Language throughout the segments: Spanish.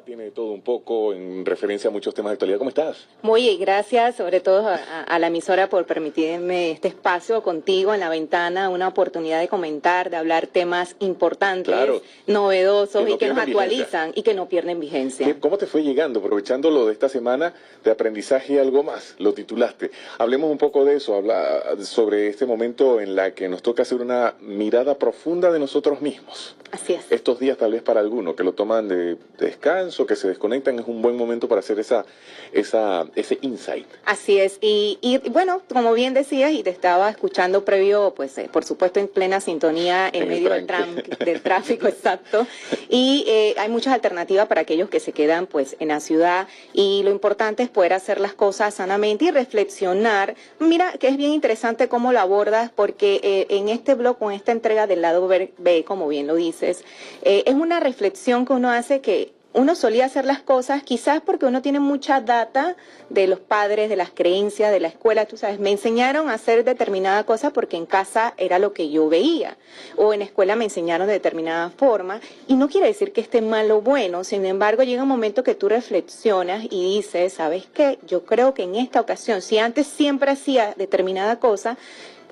Tiene todo un poco en referencia a muchos temas de actualidad. ¿Cómo estás? Muy bien, gracias sobre todo a la emisora por permitirme este espacio contigo en la ventana, una oportunidad de comentar, de hablar temas importantes, Claro, novedosos que no y que nos pierden vigencia. actualizan y que no pierden vigencia. ¿Cómo te fue llegando? Aprovechando lo de esta semana de aprendizaje y algo más, lo titulaste. Hablemos un poco de eso, habla sobre este momento en la que nos toca hacer una mirada profunda de nosotros mismos. Así es. Estos días tal vez para algunos que lo toman de descanso, que se desconectan, es un buen momento para hacer ese insight. Así es, y bueno, como bien decías, y te estaba escuchando previo, pues por supuesto en plena sintonía en medio del tráfico, exacto, y hay muchas alternativas para aquellos que se quedan pues en la ciudad, y lo importante es poder hacer las cosas sanamente y reflexionar. Mira que es bien interesante cómo lo abordas, porque en este blog, con esta entrega del lado B, como bien lo dices, es una reflexión que uno hace que uno solía hacer las cosas quizás porque uno tiene mucha data de los padres, de las creencias, de la escuela, tú sabes, me enseñaron a hacer determinada cosa porque en casa era lo que yo veía, o en la escuela me enseñaron de determinada forma, y no quiere decir que esté mal o bueno, sin embargo llega un momento que tú reflexionas y dices, ¿sabes qué? Yo creo que en esta ocasión, si antes siempre hacía determinada cosa,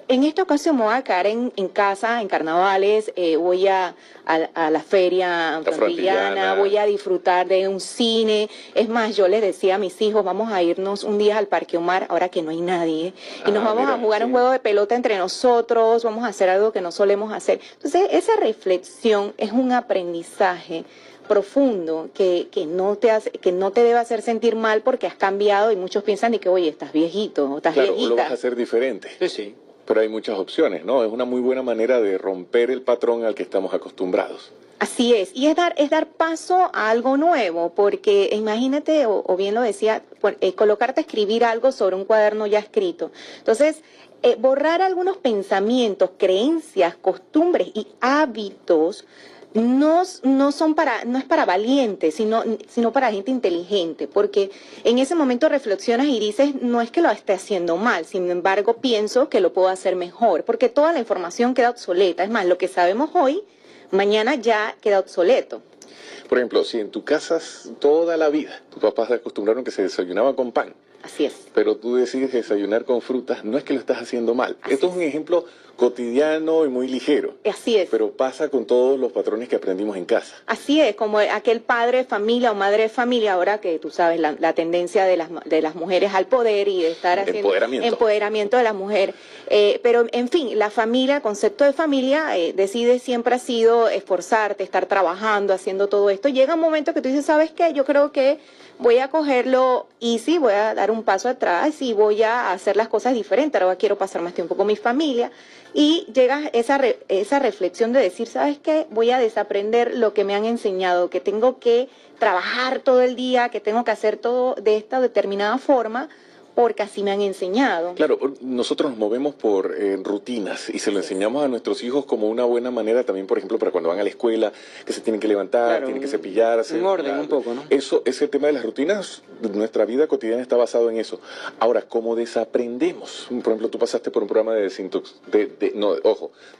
en esta ocasión me voy a quedar en casa, en carnavales, voy a la feria frantillana, voy a disfrutar de un cine. Es más, yo les decía a mis hijos, vamos a irnos un día al Parque Omar, ahora que no hay nadie, y nos vamos a jugar un juego de pelota entre nosotros, vamos a hacer algo que no solemos hacer. Entonces, esa reflexión es un aprendizaje profundo que no te debe hacer sentir mal porque has cambiado, y muchos piensan de que, oye, estás viejito o estás viejita. Claro, lo vas a hacer diferente. Sí, sí. Pero hay muchas opciones, ¿no? Es una muy buena manera de romper el patrón al que estamos acostumbrados. Así es, y es dar paso a algo nuevo, porque imagínate, o bien lo decía, colocarte a escribir algo sobre un cuaderno ya escrito. Entonces, borrar algunos pensamientos, creencias, costumbres y hábitos no es para valientes, sino para gente inteligente, porque en ese momento reflexionas y dices, no es que lo esté haciendo mal, sin embargo pienso que lo puedo hacer mejor, porque toda la información queda obsoleta. Es más, lo que sabemos hoy, mañana ya queda obsoleto. Por ejemplo, si en tu casa toda la vida tus papás se acostumbraron que se desayunaba con pan, así es, pero tú decides desayunar con frutas, no es que lo estás haciendo mal. Esto es un ejemplo cotidiano y muy ligero. Así es. Pero pasa con todos los patrones que aprendimos en casa. Así es, como aquel padre de familia o madre de familia, ahora que tú sabes la tendencia de las mujeres al poder y de estar haciendo empoderamiento de la mujer. Pero en fin, la familia, el concepto de familia, decide, siempre ha sido esforzarte, estar trabajando, haciendo todo esto. Llega un momento que tú dices, ¿sabes qué? Yo creo que voy a cogerlo easy, voy a dar un paso atrás y voy a hacer las cosas diferentes. Ahora quiero pasar más tiempo con mi familia. Y llega esa reflexión de decir, ¿sabes qué? Voy a desaprender lo que me han enseñado, que tengo que trabajar todo el día, que tengo que hacer todo de esta determinada forma, porque así me han enseñado. Claro, nosotros nos movemos por rutinas y se lo enseñamos a nuestros hijos como una buena manera también, por ejemplo, para cuando van a la escuela, que se tienen que levantar, claro, tienen que cepillarse. Un orden un poco, ¿no? Ese tema de las rutinas, nuestra vida cotidiana está basado en eso. Ahora, ¿cómo desaprendemos? Por ejemplo, tú pasaste por un programa de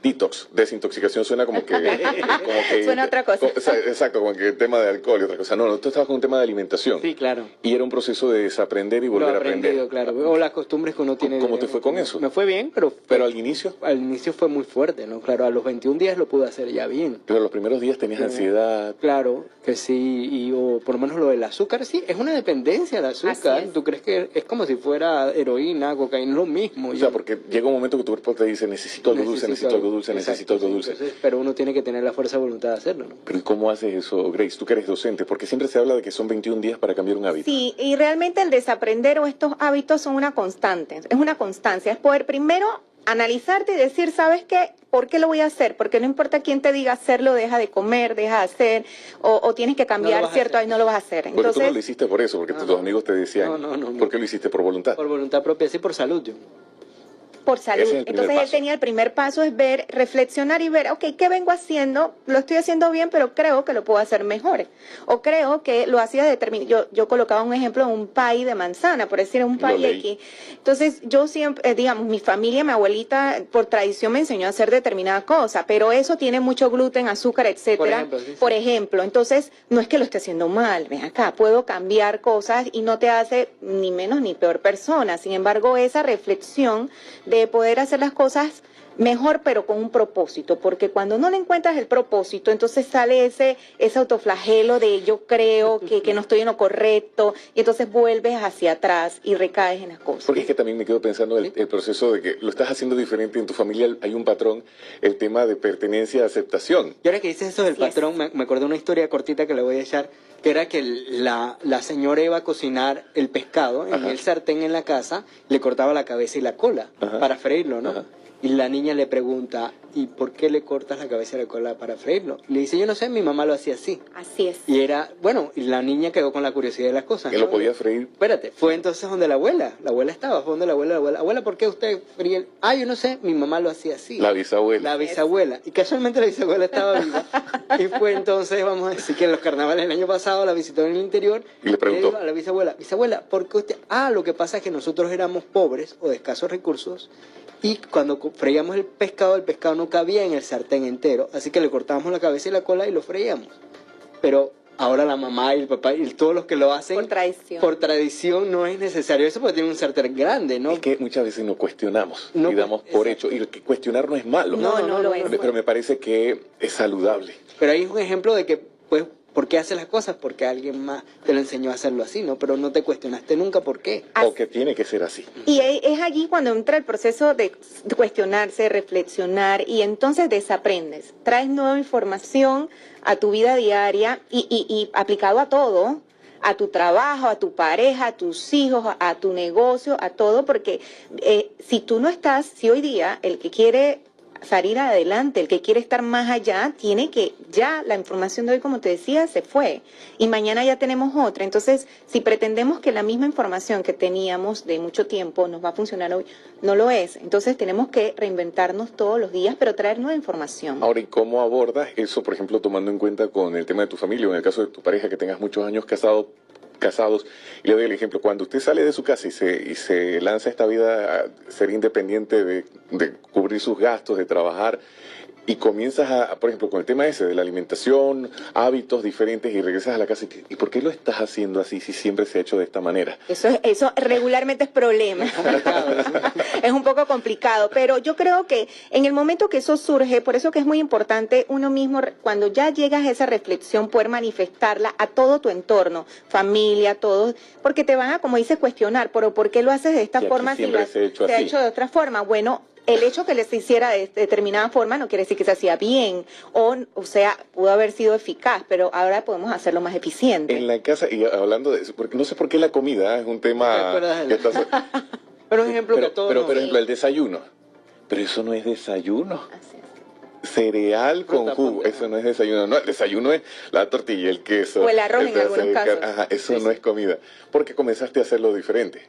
detox, desintoxicación suena como que... suena otra cosa. Exacto, como que el tema de alcohol y otra cosa. No, tú estabas con un tema de alimentación. Sí, claro. Y era un proceso de desaprender y volver a aprender. Claro, o las costumbres que uno tiene. ¿Cómo te fue con eso? Me fue bien, pero al inicio. Al inicio fue muy fuerte, ¿no? Claro, a los 21 días lo pude hacer ya bien. Pero los primeros días tenías ansiedad. Claro, que sí, o por lo menos lo del azúcar, sí, es una dependencia del azúcar. ¿Tú crees que es como si fuera heroína, cocaína, lo mismo? O sea, porque llega un momento que tu cuerpo te dice, necesito algo dulce, necesito algo dulce, necesito algo dulce. Entonces, pero uno tiene que tener la fuerza de voluntad de hacerlo, ¿no? Pero ¿y cómo haces eso, Grace? Tú que eres docente, porque siempre se habla de que son 21 días para cambiar un hábito. Sí, y realmente el desaprender o estos hábitos son una constante, es una constancia, es poder primero analizarte y decir, ¿sabes qué? ¿Por qué lo voy a hacer? Porque no importa quién te diga hacerlo, deja de comer, deja de hacer, o tienes que cambiar, ¿cierto? Ahí no lo vas a hacer. Entonces, tú no lo hiciste por eso, porque tus amigos te decían, no. ¿por qué lo hiciste? ¿Por voluntad? Por voluntad propia, sí, por salud, yo. por salud. Entonces él tenía el primer paso, es ver, reflexionar y ver, ok, ¿qué vengo haciendo? Lo estoy haciendo bien, pero creo que lo puedo hacer mejor. O creo que lo hacía determinado. Yo colocaba un ejemplo, un pay de manzana, por decir, un pay aquí. Entonces yo siempre, digamos, mi familia, mi abuelita, por tradición me enseñó a hacer determinada cosa, pero eso tiene mucho gluten, azúcar, etcétera. Por ejemplo, entonces no es que lo esté haciendo mal, ven acá, puedo cambiar cosas y no te hace ni menos ni peor persona. Sin embargo, esa reflexión de poder hacer las cosas mejor, pero con un propósito, porque cuando no le encuentras el propósito, entonces sale ese autoflagelo de yo creo que no estoy en lo correcto, y entonces vuelves hacia atrás y recaes en las cosas. Porque es que también me quedo pensando el proceso de que lo estás haciendo diferente en tu familia, hay un patrón, el tema de pertenencia, aceptación. Y ahora que dices eso del patrón, me acordé de una historia cortita que le voy a echar, que era que la señora iba a cocinar el pescado en el sartén en la casa, le cortaba la cabeza y la cola para freírlo, ¿no? Y la niña le pregunta, ¿y por qué le cortas la cabeza y la cola para freírlo? Y le dice, yo no sé, mi mamá lo hacía así. Así es. Y era, bueno, y la niña quedó con la curiosidad de las cosas. ¿Que lo podía freír? Espérate, fue entonces donde la abuela estaba, fue donde la abuela, abuela, ¿por qué usted fría el...? Ah, yo no sé, mi mamá lo hacía así. La bisabuela. La bisabuela. Y casualmente la bisabuela estaba viva. Y fue entonces, vamos a decir que en los carnavales del año pasado la visitó en el interior. Y le preguntó. Y le dijo a la bisabuela, ¿por qué usted...? Ah, lo que pasa es que nosotros éramos pobres o de escasos recursos. Y cuando freíamos el pescado no cabía en el sartén entero, así que le cortábamos la cabeza y la cola y lo freíamos. Pero ahora la mamá y el papá y todos los que lo hacen por tradición no es necesario eso porque tiene un sartén grande, ¿no? Es que muchas veces nos cuestionamos y damos por hecho, y que cuestionar no es malo. No lo es. Pero me parece que es saludable. Pero ahí es un ejemplo de que, pues, ¿por qué haces las cosas? Porque alguien más te lo enseñó a hacerlo así, ¿no? Pero no te cuestionaste nunca por qué. O que tiene que ser así. Y es allí cuando entra el proceso de cuestionarse, reflexionar, y entonces desaprendes. Traes nueva información a tu vida diaria y aplicado a todo, a tu trabajo, a tu pareja, a tus hijos, a tu negocio, a todo, porque si tú no estás, si hoy día el que quiere salir adelante, el que quiere estar más allá, tiene que, ya la información de hoy, como te decía, se fue, y mañana ya tenemos otra. Entonces, si pretendemos que la misma información que teníamos de mucho tiempo nos va a funcionar hoy, no lo es. Entonces tenemos que reinventarnos todos los días, pero traer nueva información. Ahora, ¿y cómo abordas eso, por ejemplo, tomando en cuenta con el tema de tu familia, o en el caso de tu pareja, que tengas muchos años casados, y le doy el ejemplo, cuando usted sale de su casa y se lanza a esta vida a ser independiente, de cubrir sus gastos, de trabajar, y comienzas por ejemplo, con el tema ese de la alimentación, hábitos diferentes, y regresas a la casa ¿y por qué lo estás haciendo así si siempre se ha hecho de esta manera? Eso regularmente es problema. Es un poco complicado, pero yo creo que en el momento que eso surge, por eso que es muy importante uno mismo, cuando ya llegas a esa reflexión, poder manifestarla a todo tu entorno, familia, todos, porque te van a, como dices, cuestionar, pero ¿por qué lo haces de esta forma si se ha hecho de otra forma? Bueno, el hecho que les hiciera de determinada forma no quiere decir que se hacía bien, o sea, pudo haber sido eficaz, pero ahora podemos hacerlo más eficiente. En la casa, y hablando de eso, porque no sé por qué la comida es un tema que está... Pero un ejemplo que todo... Pero, por ejemplo, el desayuno. Pero eso no es desayuno. Así es. Cereal con jugo, eso no es desayuno. No, el desayuno es la tortilla, el queso. O el arroz en algunos casos. Eso no es comida. Porque comenzaste a hacerlo diferente.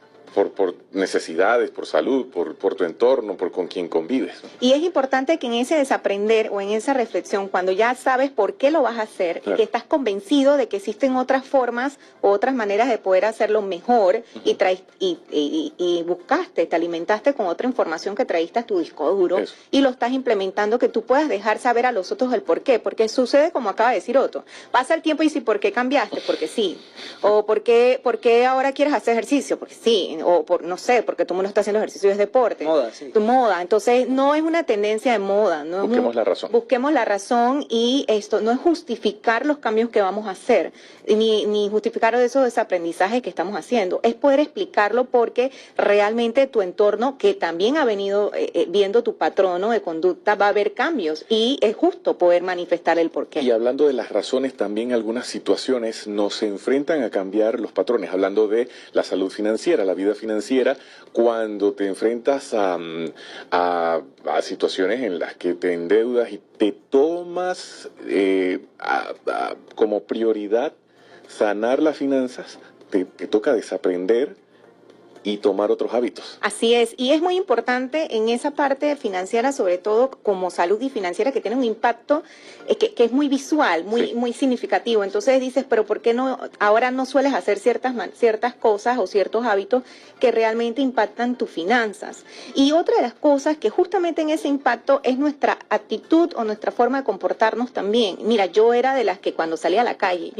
Por necesidades, por salud, por tu entorno, por con quien convives. Y es importante que en ese desaprender o en esa reflexión, cuando ya sabes por qué lo vas a hacer, claro, y que estás convencido de que existen otras formas o otras maneras de poder hacerlo mejor, y buscaste, te alimentaste con otra información que traíste a tu disco duro, y lo estás implementando, que tú puedas dejar saber a los otros el por qué, porque sucede como acaba de decir Otto. Pasa el tiempo y si ¿por qué cambiaste? Porque sí. O ¿por qué ahora quieres hacer ejercicio? Porque sí. O no sé, porque todo el mundo está haciendo ejercicio y es deporte. Moda, sí. Tu moda. Entonces, no es una tendencia de moda. No busquemos la razón. Busquemos la razón, y esto no es justificar los cambios que vamos a hacer, ni justificar esos desaprendizajes que estamos haciendo. Es poder explicarlo porque realmente tu entorno, que también ha venido viendo tu patrono de conducta, va a haber cambios, y es justo poder manifestar el porqué. Y hablando de las razones, también algunas situaciones nos enfrentan a cambiar los patrones. Hablando de la salud financiera, la vida financiera, cuando te enfrentas a situaciones en las que te endeudas y te tomas como prioridad sanar las finanzas, te toca desaprender y tomar otros hábitos. Así es, y es muy importante en esa parte financiera, sobre todo como salud y financiera, que tiene un impacto que es muy visual, muy significativo. Entonces dices, pero ¿por qué no ahora no sueles hacer ciertas cosas o ciertos hábitos que realmente impactan tus finanzas? Y otra de las cosas que justamente en ese impacto es nuestra actitud o nuestra forma de comportarnos también. Mira, yo era de las que cuando salía a la calle,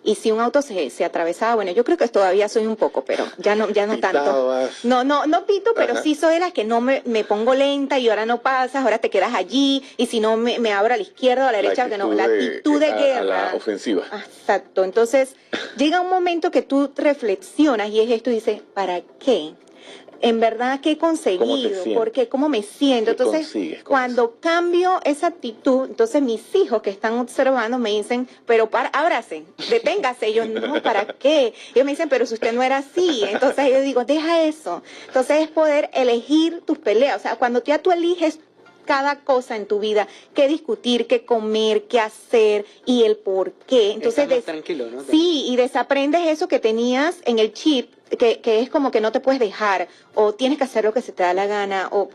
y si un auto se atravesaba, bueno, yo creo que todavía soy un poco, pero ya no tanto. No pito, pero sí soy de las que no me pongo lenta y ahora no pasas, ahora te quedas allí, y si no me abro a la izquierda o a la derecha, que no, la actitud de guerra. A la ofensiva. Exacto, entonces llega un momento que tú reflexionas y es esto y dices, ¿para qué? En verdad, ¿qué he conseguido? ¿Por qué? ¿Cómo me siento? Entonces, cuando cambio esa actitud, entonces mis hijos que están observando me dicen, pero ábrase, deténgase. Ellos, no, ¿para qué? Ellos me dicen, pero si usted no era así. Entonces yo digo, deja eso. Entonces es poder elegir tus peleas. O sea, cuando ya tú eliges cada cosa en tu vida, qué discutir, qué comer, qué hacer y el por qué. Entonces, más tranquilo, ¿no? Sí, y desaprendes eso que tenías en el chip, que es como que no te puedes dejar, o tienes que hacer lo que se te da la gana, o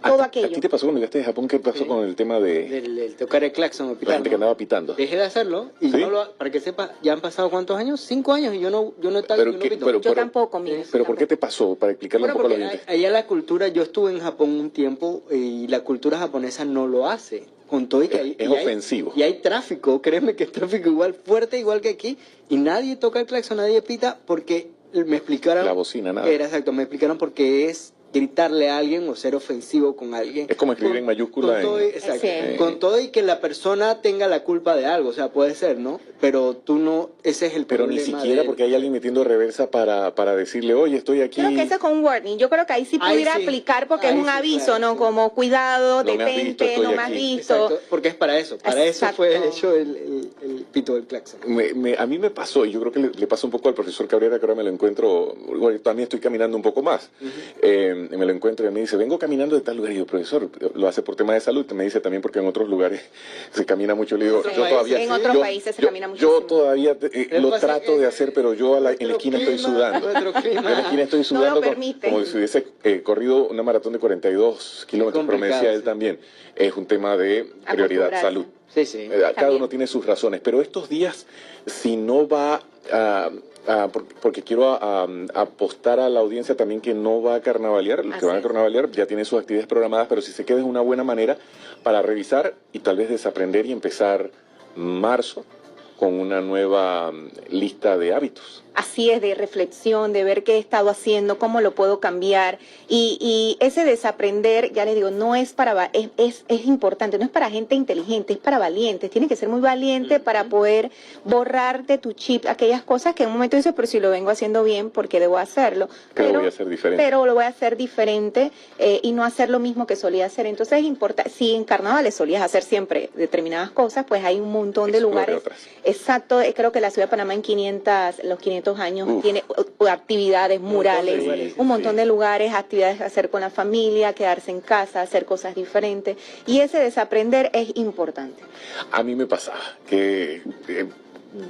todo aquello. ¿A ti te pasó cuando llegaste de Japón? ¿Qué pasó con el tema del tocar el claxon o pitar? La gente que andaba pitando. Dejé de hacerlo y para que sepas, ya han pasado ¿cuántos años? 5 años y yo no pito. Yo tampoco, mira. ¿Pero por qué te pasó? Para explicarle un poco a la gente. Allá la cultura, yo estuve en Japón un tiempo y la cultura japonesa no lo hace. Con todo y que es ofensivo. Y hay tráfico, créeme que es tráfico igual fuerte, igual que aquí, y nadie toca el claxon, nadie pita, porque me explicaron... La bocina, nada. Era exacto, me explicaron porque es gritarle a alguien o ser ofensivo con alguien. Es como escribir en mayúscula. Con todo y que la persona tenga la culpa de algo, o sea, puede ser, ¿no? Pero tú no, ese es el problema. Pero ni siquiera porque hay alguien metiendo reversa para decirle, oye, estoy aquí. Creo que eso es con un warning. Yo creo que ahí sí pudiera aplicar porque es un aviso, claro, ¿no? Como cuidado, detente, no me has visto. Exacto, porque es para eso. Para eso fue hecho el pito del claxon. A mí me pasó, y yo creo que le pasa un poco al profesor Cabrera, que ahora me lo encuentro, bueno, también estoy caminando un poco más. Me lo encuentro y me dice, vengo caminando de tal lugar. Y yo, profesor, lo hace por tema de salud. Me dice también porque en otros lugares se camina mucho. Le digo, yo todavía... En otros países se camina muchísimo. Yo todavía lo trato de hacer, pero yo en la esquina estoy sudando. En la esquina estoy sudando como si hubiese corrido una maratón de 42 kilómetros, pero me decía él también, es un tema de prioridad salud. Sí. Cada uno tiene sus razones, pero estos días, si no va porque quiero apostar a la audiencia también que no va a carnavalear, los que van a carnavalear ya tienen sus actividades programadas, pero si se queda es una buena manera para revisar y tal vez desaprender y empezar marzo con una nueva lista de hábitos. Así es, de reflexión, de ver qué he estado haciendo, cómo lo puedo cambiar. Y ese desaprender, ya les digo, no es para, es importante, no es para gente inteligente, es para valientes. Tienes que ser muy valiente para poder borrar de tu chip aquellas cosas que en un momento dices, pero si lo vengo haciendo bien, ¿por qué debo hacerlo? Pero voy a hacer diferente. Pero lo voy a hacer diferente y no hacer lo mismo que solía hacer. Entonces es importante, si en carnavales solías hacer siempre determinadas cosas, pues hay un montón de lugares. Exacto, creo que la ciudad de Panamá en los 500 años tiene actividades, murales, un montón de lugares, actividades que hacer con la familia, quedarse en casa, hacer cosas diferentes, y ese desaprender es importante. A mí me pasaba que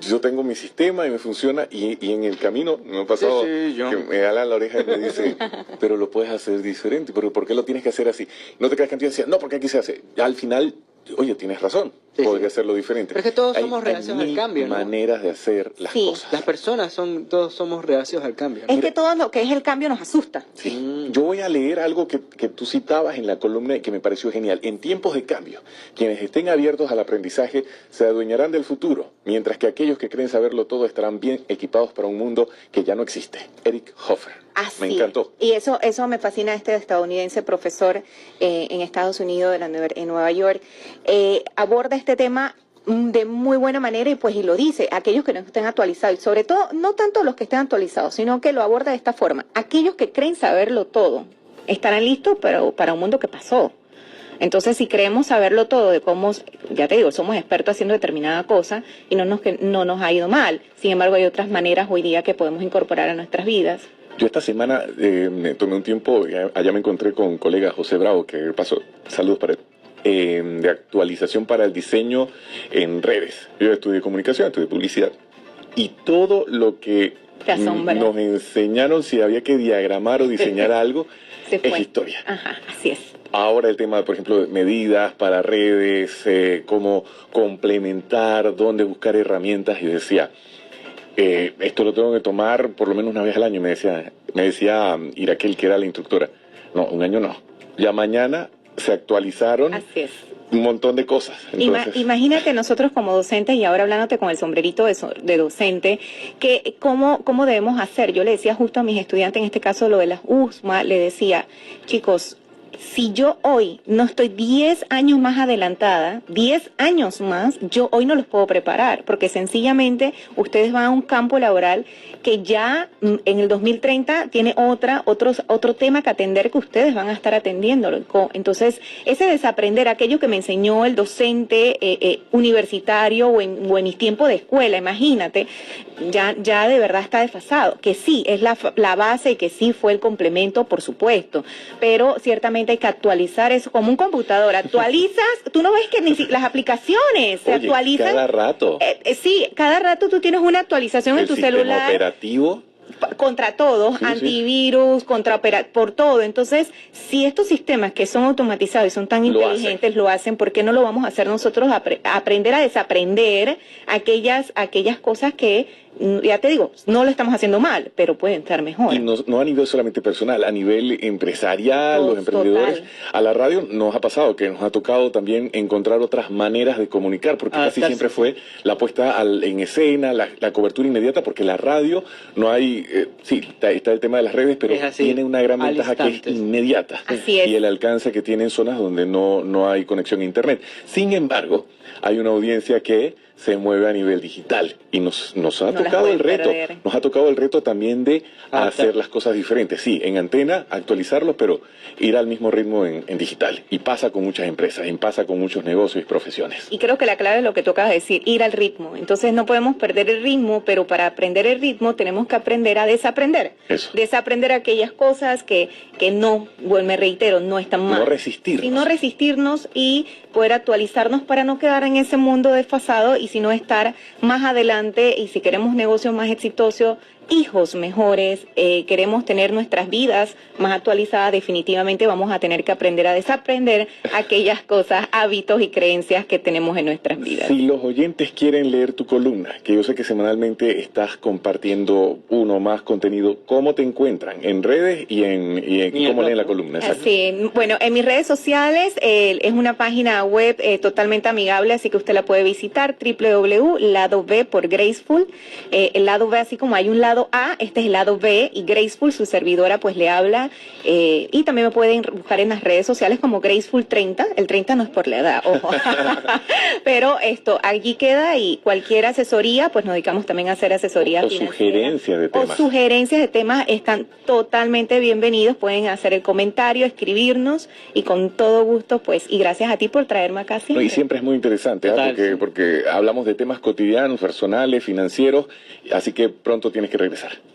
yo tengo mi sistema y me funciona, y en el camino me ha pasado que me ala la oreja y me dice, pero lo puedes hacer diferente, pero ¿por qué lo tienes que hacer así? No te creas que antes decía, no, porque aquí se hace. Ya al final, oye, tienes razón. Podría hacerlo diferente. Pero es que todos somos reacios al cambio, ¿no? Maneras de hacer las cosas. Las personas todos somos reacios al cambio. Es que todo lo que es el cambio nos asusta. Sí. Yo voy a leer algo que tú citabas en la columna y que me pareció genial. En tiempos de cambio, quienes estén abiertos al aprendizaje se adueñarán del futuro, mientras que aquellos que creen saberlo todo estarán bien equipados para un mundo que ya no existe. Eric Hoffer. Me encantó. Y eso me fascina, este estadounidense profesor en Estados Unidos, en Nueva York, aborda este tema de muy buena manera y lo dice, aquellos que no estén actualizados, y sobre todo, no tanto los que estén actualizados, sino que lo aborda de esta forma. Aquellos que creen saberlo todo estarán listos pero para un mundo que pasó. Entonces, si creemos saberlo todo de cómo, ya te digo, somos expertos haciendo determinada cosa y no nos ha ido mal. Sin embargo, hay otras maneras hoy día que podemos incorporar a nuestras vidas. Yo esta semana me tomé un tiempo, allá me encontré con colega José Bravo, que pasó, saludos para él, de actualización para el diseño en redes. Yo estudié comunicación, estudié publicidad, y todo lo que Te asombra. nos enseñaron si había que diagramar o diseñar algo, es historia. Ajá, así es. Ahora el tema, por ejemplo, de medidas para redes, cómo complementar, dónde buscar herramientas, y decía, esto lo tengo que tomar por lo menos una vez al año, me decía Iraquel, que era la instructora. No, un año no. Ya mañana se actualizaron. Así es. Un montón de cosas. Entonces... Imagínate nosotros como docentes, y ahora hablándote con el sombrerito de docente, que cómo debemos hacer. Yo le decía justo a mis estudiantes, en este caso lo de las USMA, le decía, chicos, si yo hoy no estoy 10 años más adelantada, 10 años más, yo hoy no los puedo preparar, porque sencillamente ustedes van a un campo laboral que ya en el 2030 tiene otro tema que atender, que ustedes van a estar atendiéndolo. Entonces, ese desaprender, aquello que me enseñó el docente universitario o en mis tiempos de escuela, imagínate, ya de verdad está desfasado, que sí, es la base y que sí fue el complemento, por supuesto, pero ciertamente hay que actualizar eso como un computador. Actualizas, tú no ves que ni las aplicaciones se actualizan. Cada rato. Sí, cada rato tú tienes una actualización en tu celular. Operativo. Contra todo, sí, antivirus, sí. Por todo. Entonces, si estos sistemas que son automatizados y son tan inteligentes lo hacen, ¿por qué no lo vamos a hacer nosotros? Aprender a desaprender aquellas cosas que, ya te digo, no lo estamos haciendo mal, pero pueden estar mejor. Y no a nivel solamente personal, a nivel empresarial, los emprendedores. Total. A la radio nos ha pasado que nos ha tocado también encontrar otras maneras de comunicar, porque casi siempre fue la puesta en escena, la cobertura inmediata, porque la radio no hay, sí, está el tema de las redes, pero tiene una gran ventaja que es inmediata. Así es. Y el alcance que tiene en zonas donde no hay conexión a internet. Sin embargo, hay una audiencia que se mueve a nivel digital y nos ha tocado el reto, nos ha tocado el reto también de hacer las cosas diferentes, sí, en antena, actualizarlos, pero ir al mismo ritmo en digital, y pasa con muchas empresas, y pasa con muchos negocios y profesiones. Y creo que la clave es lo que tú acabas de decir, ir al ritmo. Entonces no podemos perder el ritmo, pero para aprender el ritmo tenemos que aprender a desaprender. Eso. Desaprender aquellas cosas que no, bueno, me reitero, no están mal. No resistirnos. Sino resistirnos y poder actualizarnos para no quedar en ese mundo desfasado, y sino estar más adelante, y si queremos negocios más exitosos, hijos mejores, queremos tener nuestras vidas más actualizadas, definitivamente vamos a tener que aprender a desaprender aquellas cosas, hábitos y creencias que tenemos en nuestras vidas. Si los oyentes quieren leer tu columna, que yo sé que semanalmente estás compartiendo uno más contenido, ¿cómo te encuentran? ¿En redes y cómo leen la columna? Exacto. Sí, bueno, en mis redes sociales es una página web totalmente amigable, así que usted la puede visitar, www.lado B por Graceful. El lado B, así como hay un lado A, este es el lado B, y Graceful, su servidora, pues le habla, y también me pueden buscar en las redes sociales como Graceful 30, el 30 no es por la edad, ojo, pero allí queda, y cualquier asesoría, pues nos dedicamos también a hacer asesoría financiera. Sugerencias de temas. O sugerencias de temas están totalmente bienvenidos, pueden hacer el comentario, escribirnos, y con todo gusto, pues, y gracias a ti por traerme acá siempre. Y siempre es muy interesante, porque hablamos de temas cotidianos, personales, financieros, así que pronto tienes que regresar.